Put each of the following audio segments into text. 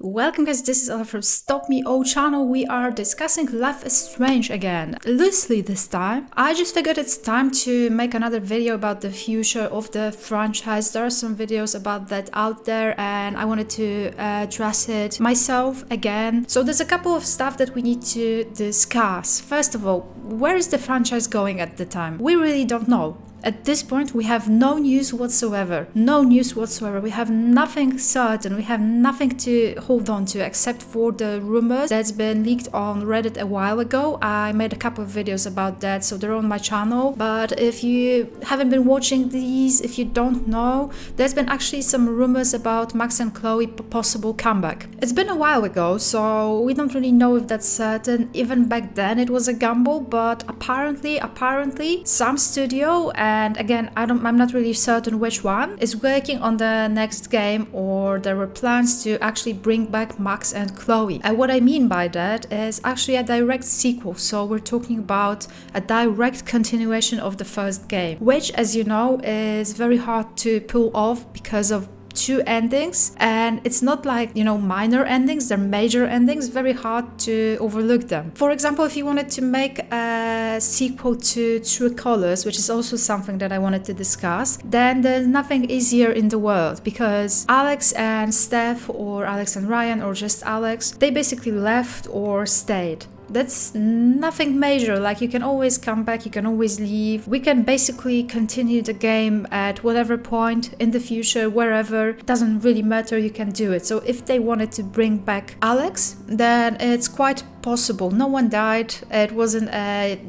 Welcome guys, this is Ella from Stop Me O channel. We are discussing Life is Strange again, loosely this time. I just figured it's time to make another video about the future of the franchise. There are some videos about that out there and I wanted to address it myself again. So there's a couple of stuff that we need to discuss. First of all, where is the franchise going at the time? We really don't know. At this point, we have no news whatsoever. No news whatsoever. We have nothing certain. We have nothing to hold on to except for the rumors that's been leaked on Reddit a while ago. I made a couple of videos about that, so they're on my channel. But if you haven't been watching these, if you don't know, there's been actually some rumors about Max and Chloe possible comeback. It's been a while ago, so we don't really know if that's certain. Even back then, it was a gamble, but apparently, some studio and again, I'm not really certain which one, is working on the next game, or there were plans to actually bring back Max and Chloe. And what I mean by that is actually a direct sequel. So we're talking about a direct continuation of the first game, which, as you know, is very hard to pull off because of two endings, and it's not like, you know, minor endings, they're major endings, very hard to overlook them. For example, if you wanted to make a sequel to True Colors, which is also something that I wanted to discuss, then there's nothing easier in the world, because Alex and Steph, or Alex and Ryan, or just Alex, they basically left or stayed. That's nothing major, like you can always come back, you can always leave. We can basically continue the game at whatever point in the future, wherever, it doesn't really matter, you can do it. So if they wanted to bring back Alex, then it's quite possible. No one died, it wasn't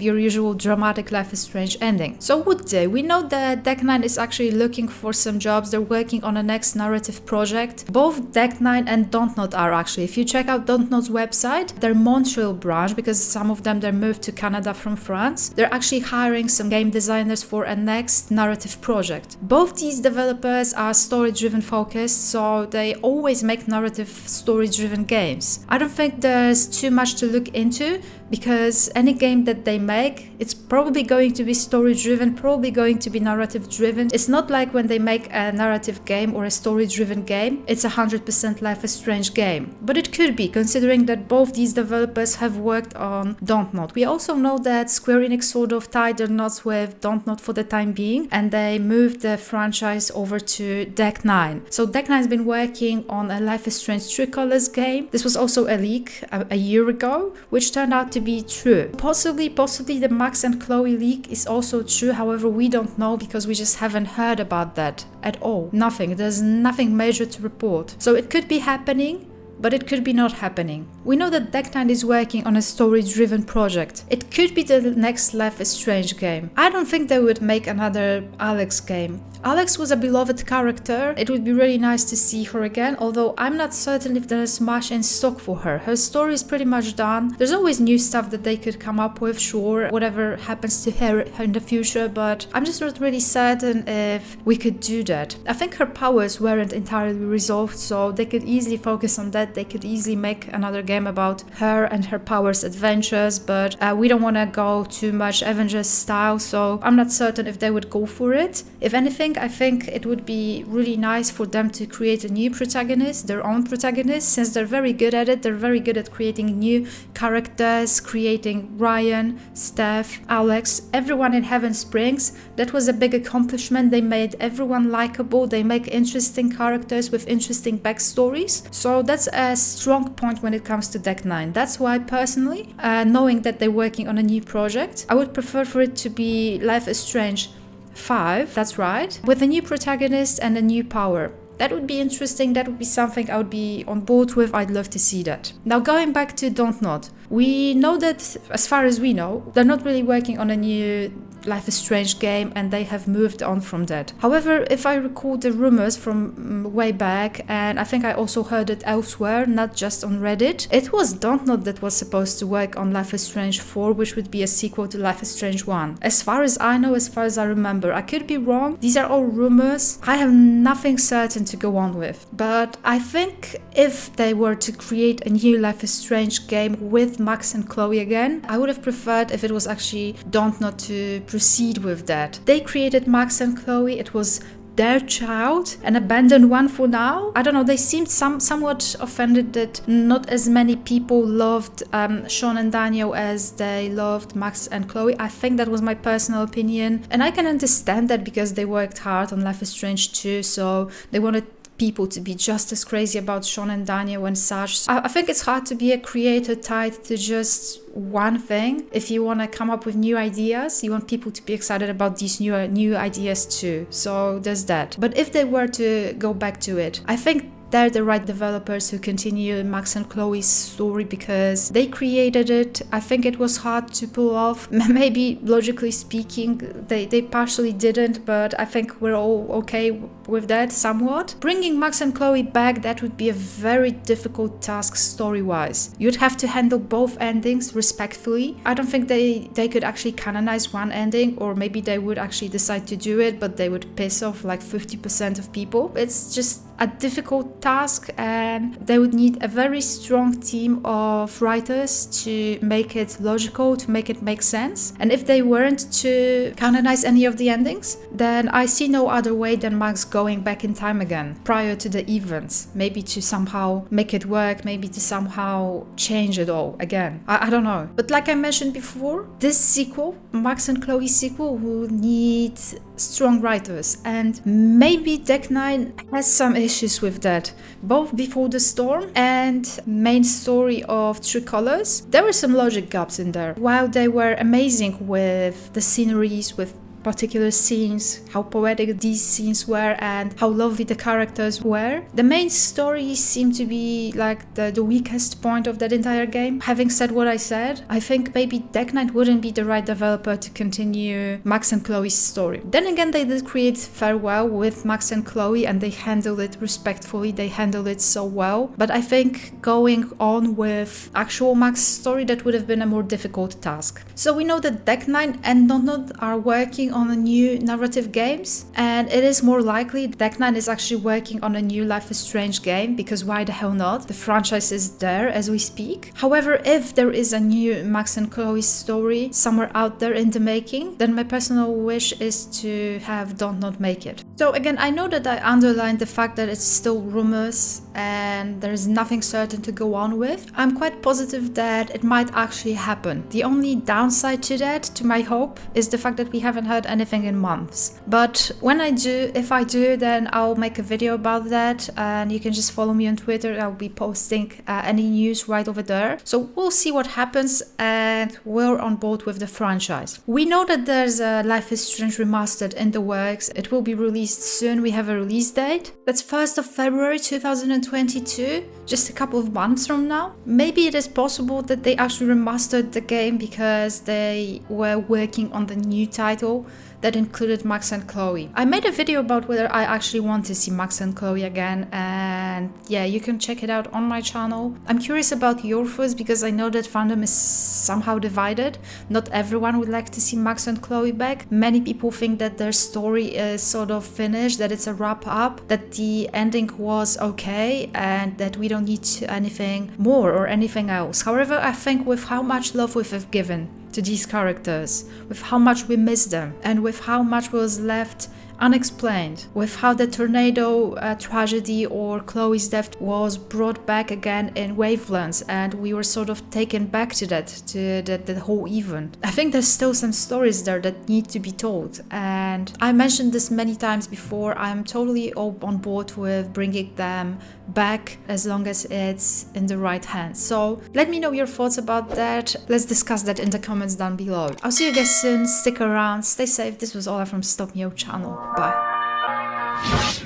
your usual dramatic Life is Strange ending. So would they? We know that Deck 9 is actually looking for some jobs, they're working on a next narrative project. Both Deck 9 and Dontnod are actually, if you check out Dontnod's website, their Montreal branch, because some of them they moved to Canada from France, they're actually hiring some game designers for a next narrative project. Both these developers are story-driven focused, so they always make narrative story-driven games. I don't think there's too much to look into, because any game that they make, it's probably going to be story-driven, probably going to be narrative-driven. It's not like when they make a narrative game or a story-driven game, it's 100% Life is Strange game. But it could be, considering that both these developers have worked on Dontnod. We also know that Square Enix sort of tied their knots with Dontnod for the time being, and they moved the franchise over to Deck 9. So Deck 9 has been working on a Life is Strange True Colors game. This was also a leak a year ago, which turned out to be true. Possibly the Max and Chloe leak is also true, however we don't know because we just haven't heard about that at all. Nothing, there's nothing major to report. So it could be happening, but it could be not happening. We know that Deck 9 is working on a story-driven project. It could be the next Life is Strange game. I don't think they would make another Alex game. Alex was a beloved character. It would be really nice to see her again, although I'm not certain if there's much in stock for her. Her story is pretty much done. There's always new stuff that they could come up with, sure, whatever happens to her in the future, but I'm just not really certain if we could do that. I think her powers weren't entirely resolved, so they could easily focus on that. They could easily make another game about her and her powers adventures, but we don't want to go too much Avengers style, so I'm not certain if they would go for it. If anything, I think it would be really nice for them to create a new protagonist, their own protagonist, since they're very good at it. They're very good at creating new characters, creating Ryan, Steph, Alex, everyone in Heaven Springs. That was a big accomplishment. They made everyone likable. They make interesting characters with interesting backstories. So that's a strong point when it comes to Deck 9. That's why personally, knowing that they're working on a new project, I would prefer for it to be Life is Strange 5, that's right, with a new protagonist and a new power. That would be interesting, that would be something I would be on board with, I'd love to see that. Now going back to Dontnod, we know that, as far as we know, they're not really working on a new Life is Strange game and they have moved on from that. However, if I recall the rumors from way back, and I think I also heard it elsewhere, not just on Reddit, it was Dontnod that was supposed to work on Life is Strange 4, which would be a sequel to Life is Strange 1. As far as I know, as far as I remember, I could be wrong, these are all rumors, I have nothing certain to go on with. But I think if they were to create a new Life is Strange game with Max and Chloe again, I would have preferred if it was actually Dontnod to proceed with that. They created Max and Chloe, it was their child, an abandoned one for now. I don't know, they seemed somewhat offended that not as many people loved Sean and Daniel as they loved Max and Chloe. I think that was my personal opinion, and I can understand that because they worked hard on Life is Strange 2, so they wanted people to be just as crazy about Sean and Daniel and such. I think it's hard to be a creator tied to just one thing. If you want to come up with new ideas, you want people to be excited about these new ideas too. So there's that. But if they were to go back to it, I think they're the right developers who continue Max and Chloe's story because they created it. I think it was hard to pull off. Maybe logically speaking, they partially didn't, but I think we're all okay with that somewhat. Bringing Max and Chloe back, that would be a very difficult task story-wise. You'd have to handle both endings respectfully. I don't think they could actually canonize one ending, or maybe they would actually decide to do it, but they would piss off like 50% of people. It's just a difficult task, and they would need a very strong team of writers to make it logical, to make it make sense. And if they weren't to canonize any of the endings, then I see no other way than Max going back in time again prior to the events, maybe to somehow make it work, maybe to somehow change it all again. I don't know. But like I mentioned before, this sequel, Max and Chloe sequel, will need strong writers, and maybe Deck 9 has some issues with that. Both Before the Storm and main story of True Colors, there were some logic gaps in there. While they were amazing with the sceneries, with particular scenes, how poetic these scenes were and how lovely the characters were, the main story seemed to be like the weakest point of that entire game. Having said what I said, I think maybe Deck 9 wouldn't be the right developer to continue Max and Chloe's story. Then again, they did create Farewell with Max and Chloe and they handled it respectfully, they handled it so well. But I think going on with actual Max's story, that would have been a more difficult task. So we know that Deck 9 and Dontnod are working on a new narrative games, and it is more likely Deck 9 is actually working on a new Life is Strange game, because why the hell not? The franchise is there as we speak. However, if there is a new Max and Chloe story somewhere out there in the making, then my personal wish is to have Dontnod make it. So again, I know that I underlined the fact that it's still rumors and there is nothing certain to go on with. I'm quite positive that it might actually happen. The only downside to that, to my hope, is the fact that we haven't heard anything in months. But when I do, if I do, then I'll make a video about that, and you can just follow me on Twitter. I'll be posting any news right over there. So we'll see what happens, and we're on board with the franchise. We know that there's a Life is Strange Remastered in the works. It will be released soon. We have a release date. That's 1st of February 2022, just a couple of months from now. Maybe it is possible that they actually remastered the game because they were working on the new title that included Max and Chloe. I made a video about whether I actually want to see Max and Chloe again, and yeah, you can check it out on my channel. I'm curious about your thoughts because I know that fandom is somehow divided. Not everyone would like to see Max and Chloe back. Many people think that their story is sort of finished, that it's a wrap up, that the ending was okay and that we don't need anything more or anything else. However, I think with how much love we've given to these characters, with how much we miss them, and with how much was left unexplained, with how the tornado tragedy or Chloe's death was brought back again in wavelengths, and we were sort of taken back to the whole event. I think there's still some stories there that need to be told, and I mentioned this many times before. I'm totally on board with bringing them back as long as it's in the right hands. So let me know your thoughts about that. Let's discuss that in the comments down below. I'll see you guys soon. Stick around, stay safe. This was Ola from Stop Me O channel. Bye.